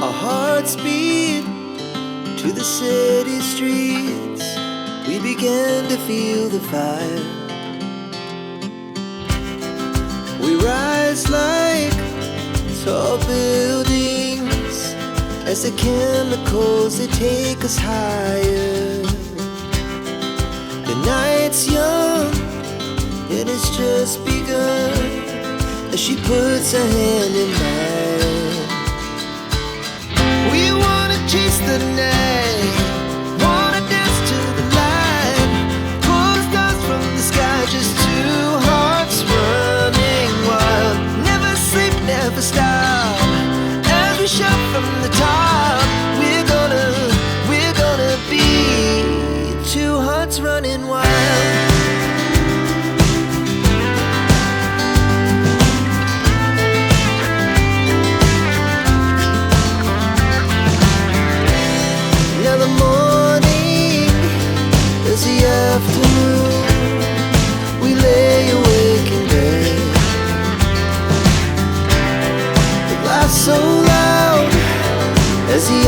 Our hearts beat to the city streets. We began to feel the fire. We rise like tall buildings as the chemicals, they take us higher. The night's young, it has just begun, as she puts her hand in mine. We wanna chase the night, wanna dance to the light, pull the stars from the sky, just two hearts running wild. Never sleep, never stop, as we shout from the top. We're gonna be two hearts running wild. Now the morning is the afternoon. We lay awake in bed. The laughs so loud as the